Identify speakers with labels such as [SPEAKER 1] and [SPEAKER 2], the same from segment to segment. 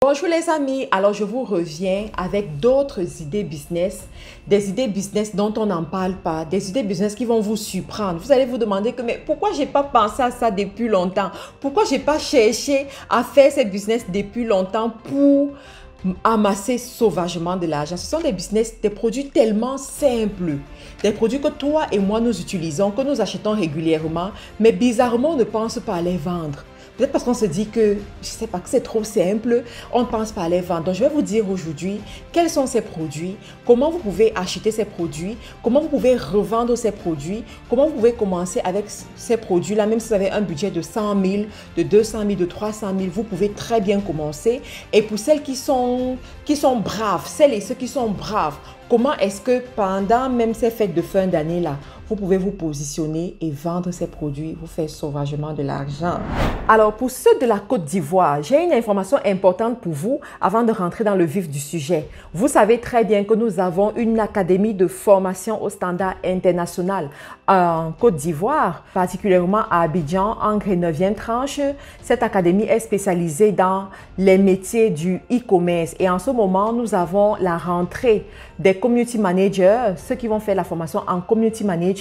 [SPEAKER 1] Bonjour les amis, alors je vous reviens avec d'autres idées business, des idées business dont on n'en parle pas, des idées business qui vont vous surprendre. Vous allez vous demander que mais pourquoi j'ai pas pensé à ça depuis longtemps? Pourquoi j'ai pas cherché à faire ces business depuis longtemps pour amasser sauvagement de l'argent? Ce sont des business, des produits tellement simples, des produits que toi et moi nous utilisons, que nous achetons régulièrement, mais bizarrement on ne pense pas à les vendre. Peut-être parce qu'on se dit que, je sais pas, que c'est trop simple, on ne pense pas à les vendre. Donc, je vais vous dire aujourd'hui quels sont ces produits, comment vous pouvez acheter ces produits, comment vous pouvez revendre ces produits, comment vous pouvez commencer avec ces produits-là, même si vous avez un budget de 100 000, de 200 000, de 300 000, vous pouvez très bien commencer. Et pour celles qui sont braves, celles et ceux qui sont braves, comment est-ce que pendant même ces fêtes de fin d'année-là, vous pouvez vous positionner et vendre ces produits, vous faire sauvagement de l'argent. Alors, pour ceux de la Côte d'Ivoire, j'ai une information importante pour vous avant de rentrer dans le vif du sujet. Vous savez très bien que nous avons une académie de formation au standard international en Côte d'Ivoire, particulièrement à Abidjan, en Grenovienne tranche. Cette académie est spécialisée dans les métiers du e-commerce et en ce moment, nous avons la rentrée des community managers, ceux qui vont faire la formation en community management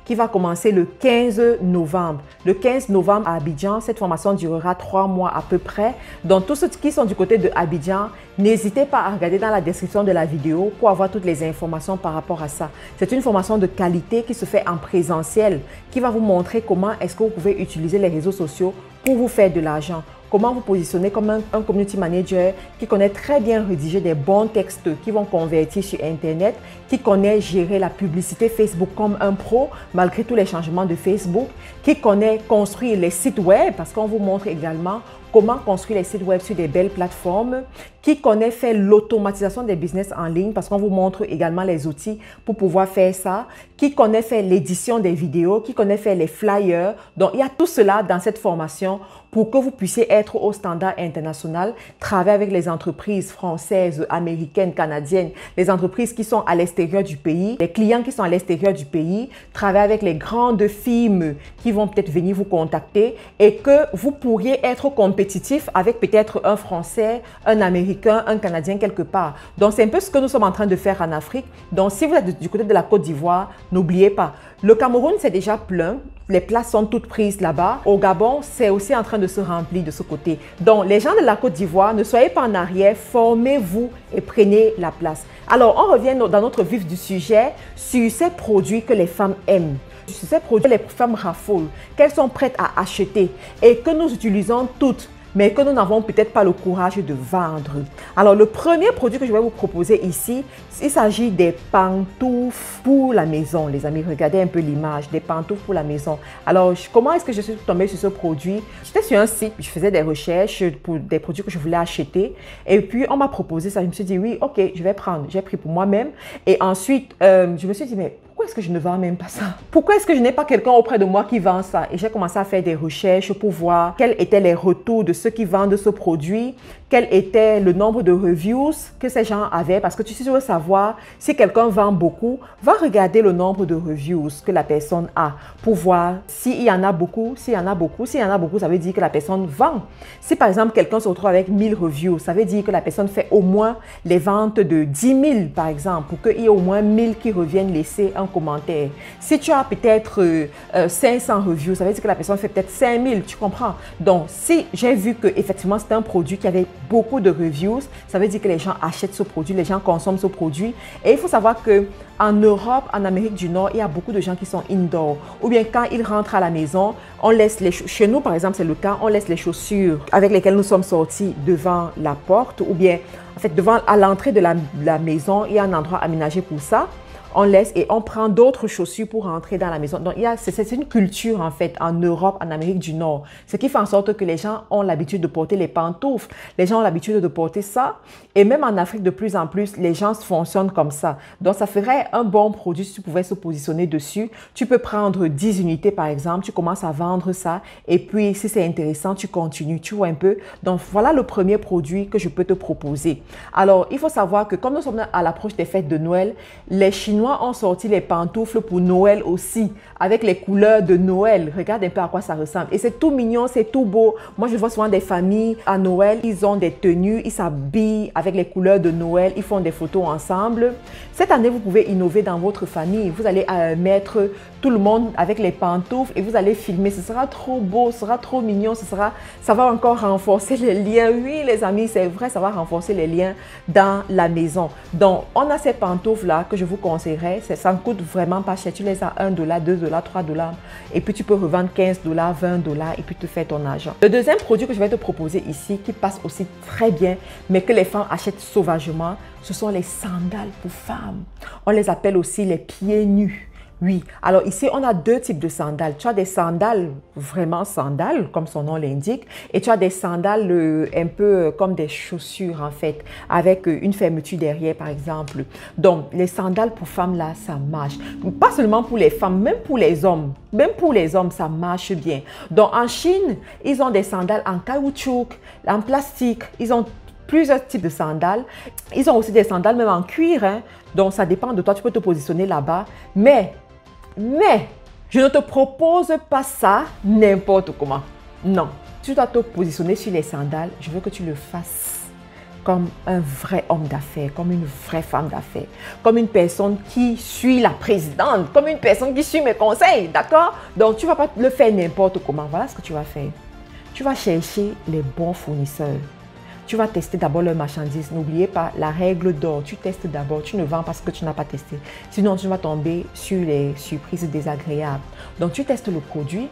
[SPEAKER 1] qui va commencer le 15 novembre. Le 15 novembre à Abidjan, cette formation durera 3 mois à peu près. Donc, tous ceux qui sont du côté de Abidjan, n'hésitez pas à regarder dans la description de la vidéo pour avoir toutes les informations par rapport à ça. C'est une formation de qualité qui se fait en présentiel, qui va vous montrer comment est-ce que vous pouvez utiliser les réseaux sociaux pour vous faire de l'argent. Comment vous positionner comme un community manager qui connaît très bien rédiger des bons textes qui vont convertir sur Internet, qui connaît gérer la publicité Facebook comme un pro malgré tous les changements de Facebook, qui connaît construire les sites web parce qu'on vous montre également comment construire les sites web sur des belles plateformes, qui connaît faire l'automatisation des business en ligne parce qu'on vous montre également les outils pour pouvoir faire ça, qui connaît faire l'édition des vidéos, qui connaît faire les flyers. Donc, il y a tout cela dans cette formation pour que vous puissiez être au standard international, travailler avec les entreprises françaises, américaines, canadiennes, les entreprises qui sont à l'extérieur du pays, les clients qui sont à l'extérieur du pays, travailler avec les grandes firmes qui vont peut-être venir vous contacter et que vous pourriez être compétitif avec peut-être un Français, un Américain, un Canadien quelque part. Donc, c'est un peu ce que nous sommes en train de faire en Afrique. Donc, si vous êtes du côté de la Côte d'Ivoire, n'oubliez pas, le Cameroun, c'est déjà plein. Les places sont toutes prises là-bas. Au Gabon, c'est aussi en train de se remplir de ce côté. Donc, les gens de la Côte d'Ivoire, ne soyez pas en arrière, formez-vous et prenez la place. Alors, on revient dans notre vif du sujet sur ces produits que les femmes aiment. Sur ces produits que les femmes raffolent, qu'elles sont prêtes à acheter et que nous utilisons toutes, mais que nous n'avons peut-être pas le courage de vendre. Alors, le premier produit que je vais vous proposer ici, il s'agit des pantoufles pour la maison. Les amis, regardez un peu l'image, des pantoufles pour la maison. Alors, comment est-ce que je suis tombée sur ce produit? J'étais sur un site, je faisais des recherches pour des produits que je voulais acheter. Et puis, on m'a proposé ça. Je me suis dit, oui, ok, je vais prendre. J'ai pris pour moi-même. Et ensuite, je me suis dit, mais pourquoi est-ce que je ne vends même pas ça? Pourquoi est-ce que je n'ai pas quelqu'un auprès de moi qui vend ça? Et j'ai commencé à faire des recherches pour voir quels étaient les retours de ceux qui vendent ce produit, quel était le nombre de reviews que ces gens avaient. Parce que tu veux savoir si quelqu'un vend beaucoup, va regarder le nombre de reviews que la personne a pour voir s'il y en a beaucoup, s'il y en a beaucoup. S'il y en a beaucoup, ça veut dire que la personne vend. Si par exemple, quelqu'un se retrouve avec 1000 reviews, ça veut dire que la personne fait au moins les ventes de 10 000 par exemple, pour qu'il y ait au moins 1000 qui reviennent laisser un commentaire. Si tu as peut-être 500 reviews, ça veut dire que la personne fait peut-être 5000, tu comprends? Donc, si j'ai vu que effectivement c'est un produit qui avait beaucoup de reviews, ça veut dire que les gens achètent ce produit, les gens consomment ce produit. Et il faut savoir que en Europe, en Amérique du Nord, il y a beaucoup de gens qui sont indoor. Ou bien quand ils rentrent à la maison, on laisse les chez nous par exemple, c'est le cas, on laisse les chaussures avec lesquelles nous sommes sortis devant la porte ou bien en fait devant à l'entrée de la maison, il y a un endroit aménagé pour ça. On laisse et on prend d'autres chaussures pour rentrer dans la maison. Donc, c'est une culture en fait en Europe, en Amérique du Nord. Ce qui fait en sorte que les gens ont l'habitude de porter les pantoufles. Les gens ont l'habitude de porter ça. Et même en Afrique, de plus en plus, les gens fonctionnent comme ça. Donc, ça ferait un bon produit si tu pouvais se positionner dessus. Tu peux prendre 10 unités par exemple. Tu commences à vendre ça. Et puis, si c'est intéressant, tu continues. Tu vois un peu. Donc, voilà le premier produit que je peux te proposer. Alors, il faut savoir que comme nous sommes à l'approche des fêtes de Noël, les Chinois Chinois ont sorti les pantoufles pour Noël aussi, avec les couleurs de Noël. Regarde un peu à quoi ça ressemble. Et c'est tout mignon, c'est tout beau. Moi, je vois souvent des familles à Noël, ils ont des tenues, ils s'habillent avec les couleurs de Noël, ils font des photos ensemble. Cette année, vous pouvez innover dans votre famille. Vous allez mettre tout le monde avec les pantoufles et vous allez filmer. Ce sera trop beau, ce sera trop mignon, ça va encore renforcer les liens. Oui, les amis, c'est vrai, ça va renforcer les liens dans la maison. Donc, on a ces pantoufles-là que je vous conseillerais. Ça ne coûte vraiment pas cher. Tu les as $1, $2, $3 et puis tu peux revendre $15, $20 et puis te faire ton argent. Le deuxième produit que je vais te proposer ici, qui passe aussi très bien, mais que les femmes achètent sauvagement, ce sont les sandales pour femmes. On les appelle aussi les pieds nus. Oui, alors ici, on a deux types de sandales. Tu as des sandales, vraiment sandales, comme son nom l'indique, et tu as des sandales un peu comme des chaussures, en fait, avec une fermeture derrière, par exemple. Donc, les sandales pour femmes, là, ça marche. Pas seulement pour les femmes, même pour les hommes. Même pour les hommes, ça marche bien. Donc, en Chine, ils ont des sandales en caoutchouc, en plastique. Ils ont plusieurs types de sandales. Ils ont aussi des sandales même en cuir, hein. Donc, ça dépend de toi. Tu peux te positionner là-bas. Mais, je ne te propose pas ça n'importe comment. Non. Tu dois te positionner sur les sandales. Je veux que tu le fasses comme un vrai homme d'affaires, comme une vraie femme d'affaires, comme une personne qui suit la présidente, comme une personne qui suit mes conseils, d'accord? Donc, tu ne vas pas le faire n'importe comment. Voilà ce que tu vas faire. Tu vas chercher les bons fournisseurs. Tu vas tester d'abord leur marchandise. N'oubliez pas la règle d'or. Tu testes d'abord. Tu ne vends pas ce que tu n'as pas testé. Sinon, tu vas tomber sur les surprises désagréables. Donc, tu testes le produit,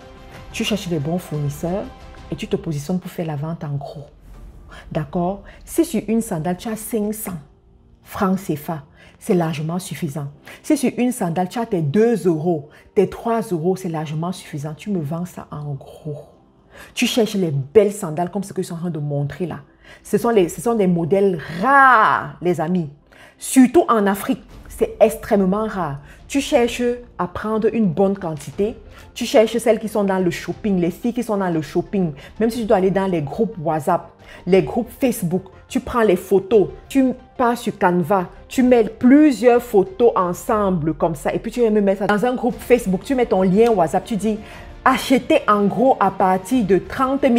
[SPEAKER 1] tu cherches les bons fournisseurs et tu te positionnes pour faire la vente en gros. D'accord? Si sur une sandale, tu as 500 francs CFA, c'est largement suffisant. Si sur une sandale, tu as tes 2 €, tes 3 €, c'est largement suffisant. Tu me vends ça en gros. Tu cherches les belles sandales comme ce que je suis en train de montrer là. Ce sont des modèles rares, les amis. Surtout en Afrique, c'est extrêmement rare. Tu cherches à prendre une bonne quantité. Tu cherches celles qui sont dans le shopping, les filles qui sont dans le shopping. Même si tu dois aller dans les groupes WhatsApp, les groupes Facebook, tu prends les photos, tu pars sur Canva, tu mets plusieurs photos ensemble comme ça et puis tu vas me mettre ça dans un groupe Facebook. Tu mets ton lien WhatsApp, tu dis acheter en gros à partir de 30 000.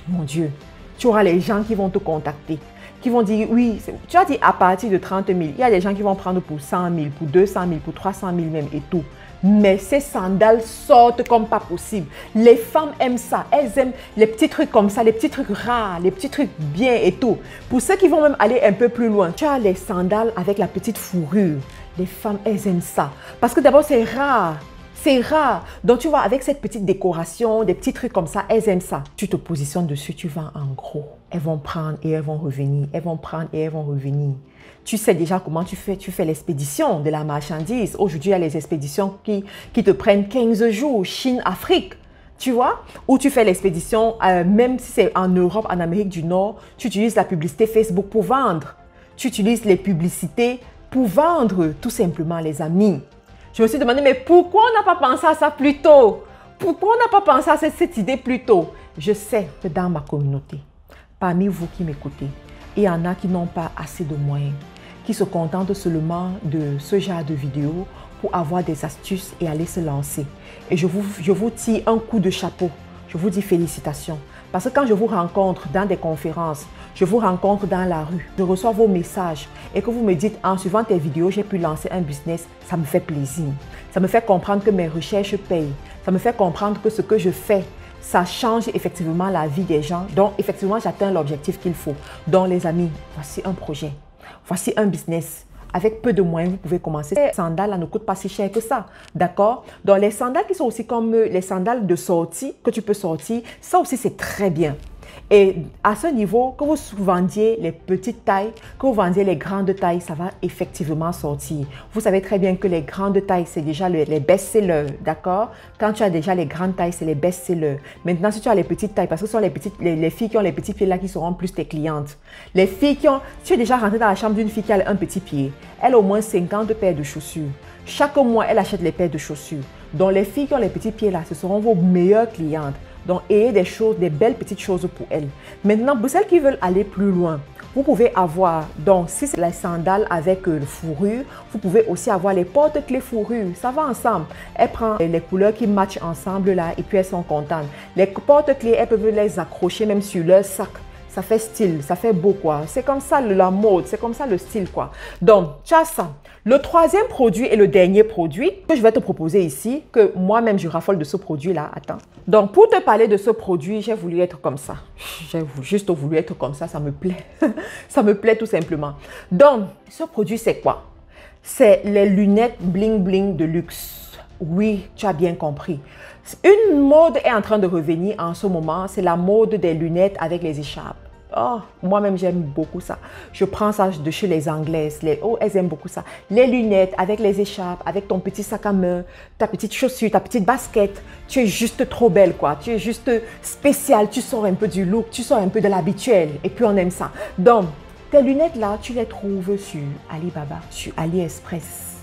[SPEAKER 1] Mon Dieu. Tu auras les gens qui vont te contacter, qui vont dire, oui, tu as dit à partir de 30 000. Il y a des gens qui vont prendre pour 100 000, pour 200 000, pour 300 000 même et tout. Mais ces sandales sortent comme pas possible. Les femmes aiment ça. Elles aiment les petits trucs comme ça, les petits trucs rares, les petits trucs bien et tout. Pour ceux qui vont même aller un peu plus loin, tu as les sandales avec la petite fourrure. Les femmes, elles aiment ça. Parce que d'abord, c'est rare. C'est rare. Donc, tu vois, avec cette petite décoration, des petits trucs comme ça, elles aiment ça. Tu te positionnes dessus, tu vends en gros. Elles vont prendre et elles vont revenir. Elles vont prendre et elles vont revenir. Tu sais déjà comment tu fais l'expédition de la marchandise. Aujourd'hui, il y a les expéditions qui te prennent 15 jours, Chine-Afrique. Tu vois, ou tu fais l'expédition, même si c'est en Europe, en Amérique du Nord, tu utilises la publicité Facebook pour vendre. Tu utilises les publicités pour vendre, tout simplement, les amis. Je me suis demandé, mais pourquoi on n'a pas pensé à ça plus tôt? Pourquoi on n'a pas pensé à cette idée plus tôt? Je sais que dans ma communauté, parmi vous qui m'écoutez, il y en a qui n'ont pas assez de moyens, qui se contentent seulement de ce genre de vidéos pour avoir des astuces et aller se lancer. Et je vous tire un coup de chapeau. Je vous dis félicitations. Parce que quand je vous rencontre dans des conférences, je vous rencontre dans la rue, je reçois vos messages et que vous me dites en suivant tes vidéos, j'ai pu lancer un business, ça me fait plaisir. Ça me fait comprendre que mes recherches payent. Ça me fait comprendre que ce que je fais, ça change effectivement la vie des gens. Donc, effectivement, j'atteins l'objectif qu'il faut. Donc, les amis, voici un projet. Voici un business. Avec peu de moyens, vous pouvez commencer. Les sandales là, ne coûtent pas si cher que ça. D'accord? Donc, les sandales qui sont aussi comme les sandales de sortie, que tu peux sortir, ça aussi, c'est très bien. Et à ce niveau, que vous vendiez les petites tailles, que vous vendiez les grandes tailles, ça va effectivement sortir. Vous savez très bien que les grandes tailles, c'est déjà les best-sellers, d'accord? Quand tu as déjà les grandes tailles, c'est les best-sellers. Maintenant, si tu as les petites tailles, parce que ce sont les filles qui ont les petits pieds là qui seront plus tes clientes. Les filles qui ont... Si tu es déjà rentré dans la chambre d'une fille qui a un petit pied, elle a au moins 50 paires de chaussures. Chaque mois, elle achète les paires de chaussures. Donc, les filles qui ont les petits pieds là, ce seront vos meilleures clientes. Donc, ayez des belles petites choses pour elles. Maintenant, pour celles qui veulent aller plus loin, Vous pouvez avoir, donc si c'est les sandales avec le fourrure, vous pouvez aussi avoir les porte-clés fourrure. Ça va ensemble. Elle prend les couleurs qui matchent ensemble là et puis elles sont contentes. Les porte-clés, elles peuvent les accrocher même sur leur sac. Ça fait style, ça fait beau quoi. C'est comme ça la mode, c'est comme ça le style quoi. Donc, tu as ça. Le troisième produit et le dernier produit que je vais te proposer ici, que moi-même je raffole de ce produit-là. Attends. Donc, pour te parler de ce produit, j'ai voulu être comme ça. J'ai juste voulu être comme ça me plaît. Ça me plaît tout simplement. Donc, ce produit, c'est quoi? C'est les lunettes bling bling de luxe. Oui, tu as bien compris. Une mode est en train de revenir en ce moment, c'est la mode des lunettes avec les écharpes. Oh, moi-même, j'aime beaucoup ça. Je prends ça de chez les Anglaises. Oh, elles aiment beaucoup ça. Les lunettes avec les écharpes, avec ton petit sac à main, ta petite chaussure, ta petite basket. Tu es juste trop belle, quoi. Tu es juste spéciale. Tu sors un peu du look, tu sors un peu de l'habituel. Et puis, on aime ça. Donc, tes lunettes-là, tu les trouves sur Alibaba, sur AliExpress.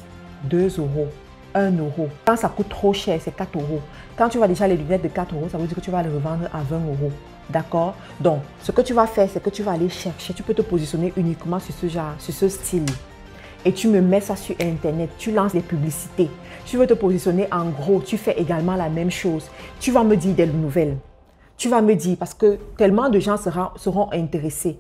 [SPEAKER 1] 2 €. 1 €. Quand ça coûte trop cher, c'est 4 €. Quand tu vois déjà les lunettes de 4 €, ça veut dire que tu vas les revendre à 20 €. D'accord? Donc, ce que tu vas faire, c'est que tu vas aller chercher. Tu peux te positionner uniquement sur ce genre, sur ce style. Et tu me mets ça sur Internet. Tu lances des publicités. Tu veux te positionner en gros. Tu fais également la même chose. Tu vas me dire des nouvelles. Tu vas me dire, parce que tellement de gens seront intéressés.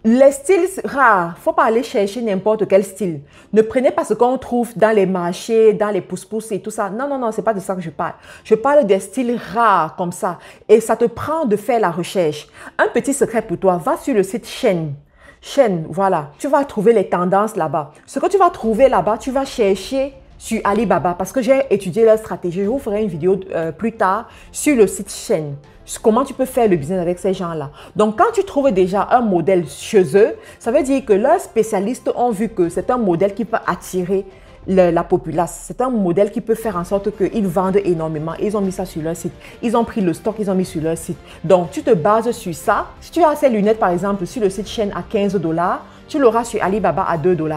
[SPEAKER 1] Les styles rares, il ne faut pas aller chercher n'importe quel style. Ne prenez pas ce qu'on trouve dans les marchés, dans les pousse-pousse et tout ça. Non, non, non, ce n'est pas de ça que je parle. Je parle des styles rares comme ça. Et ça te prend de faire la recherche. Un petit secret pour toi, va sur le site Shein, voilà. Tu vas trouver les tendances là-bas. Ce que tu vas trouver là-bas, tu vas chercher sur Alibaba parce que j'ai étudié leur stratégie. Je vous ferai une vidéo plus tard sur le site Shein. Comment tu peux faire le business avec ces gens-là. Donc, quand tu trouves déjà un modèle chez eux, ça veut dire que leurs spécialistes ont vu que c'est un modèle qui peut attirer la populace. C'est un modèle qui peut faire en sorte qu'ils vendent énormément. Ils ont mis ça sur leur site. Ils ont pris le stock, ils ont mis sur leur site. Donc, tu te bases sur ça. Si tu as ces lunettes, par exemple, sur le site Shein à 15 $, tu l'auras sur Alibaba à 2 $.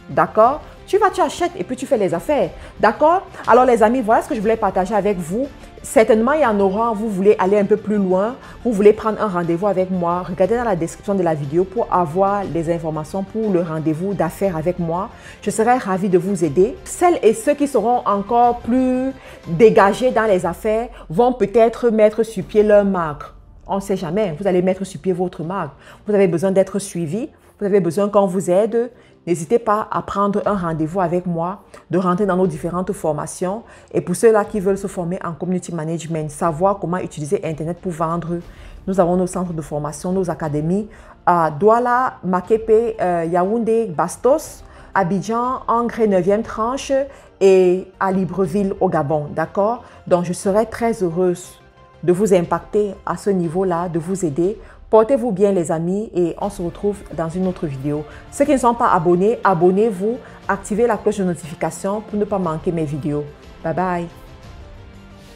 [SPEAKER 1] D'accord? Tu achètes et puis tu fais les affaires. D'accord? Alors les amis, voilà ce que je voulais partager avec vous. Certainement, il y en aura, vous voulez aller un peu plus loin, vous voulez prendre un rendez-vous avec moi. Regardez dans la description de la vidéo pour avoir les informations pour le rendez-vous d'affaires avec moi. Je serai ravie de vous aider. Celles et ceux qui seront encore plus dégagés dans les affaires vont peut-être mettre sur pied leur marque. On ne sait jamais, vous allez mettre sur pied votre marque. Vous avez besoin d'être suivi, vous avez besoin qu'on vous aide. N'hésitez pas à prendre un rendez-vous avec moi, de rentrer dans nos différentes formations. Et pour ceux-là qui veulent se former en community management, savoir comment utiliser Internet pour vendre, nous avons nos centres de formation, nos académies à Douala, Makepe, Yaoundé, Bastos, Abidjan, Angré 9e tranche et à Libreville au Gabon. D'accord? Donc, je serai très heureuse de vous impacter à ce niveau-là, de vous aider. Portez-vous bien les amis et on se retrouve dans une autre vidéo. Ceux qui ne sont pas abonnés, abonnez-vous, activez la cloche de notification pour ne pas manquer mes vidéos. Bye bye.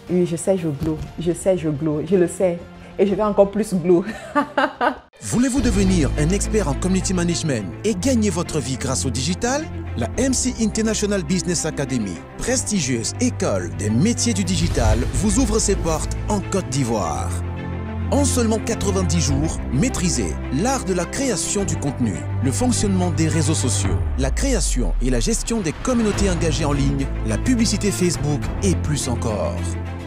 [SPEAKER 1] Oui, je sais, je glow. Je sais, je glow. Je le sais. Et je vais encore plus glow.
[SPEAKER 2] Voulez-vous devenir un expert en community management et gagner votre vie grâce au digital? La MC International Business Academy, prestigieuse école des métiers du digital, vous ouvre ses portes en Côte d'Ivoire. En seulement 90 jours, maîtrisez l'art de la création du contenu, le fonctionnement des réseaux sociaux, la création et la gestion des communautés engagées en ligne, la publicité Facebook et plus encore.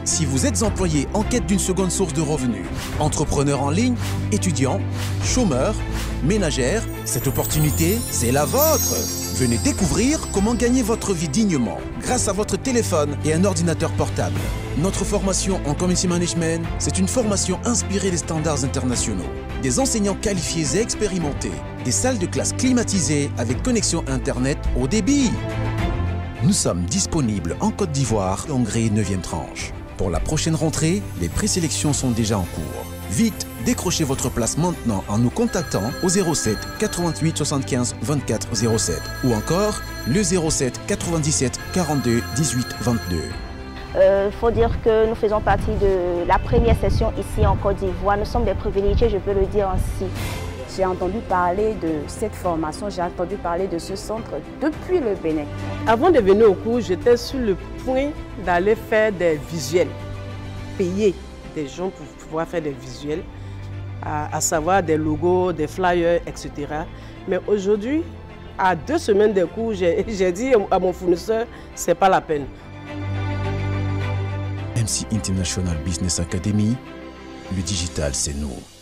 [SPEAKER 2] Si vous êtes employé en quête d'une seconde source de revenus, entrepreneur en ligne, étudiant, chômeur, ménagère, cette opportunité, c'est la vôtre. Venez découvrir comment gagner votre vie dignement grâce à votre téléphone et un ordinateur portable. Notre formation en community management, c'est une formation inspirée des standards internationaux. Des enseignants qualifiés et expérimentés, des salles de classe climatisées avec connexion Internet haut débit. Nous sommes disponibles en Côte d'Ivoire, Angré 9e tranche. Pour la prochaine rentrée, les présélections sont déjà en cours. Vite, décrochez votre place maintenant en nous contactant au 07 88 75 24 07 ou encore le 07 97 42 18 22.
[SPEAKER 3] Faut dire que nous faisons partie de la première session ici en Côte d'Ivoire. Nous sommes des privilégiés, je peux le dire ainsi.
[SPEAKER 4] J'ai entendu parler de cette formation, j'ai entendu parler de ce centre depuis le Bénin.
[SPEAKER 5] Avant de venir au cours, j'étais sur le point d'aller faire des visuels, payer des gens pour pouvoir faire des visuels. à savoir des logos, des flyers, etc. Mais aujourd'hui, à 2 semaines des cours, j'ai dit à mon fournisseur, c'est pas la peine.
[SPEAKER 2] MC International Business Academy, le digital c'est nous.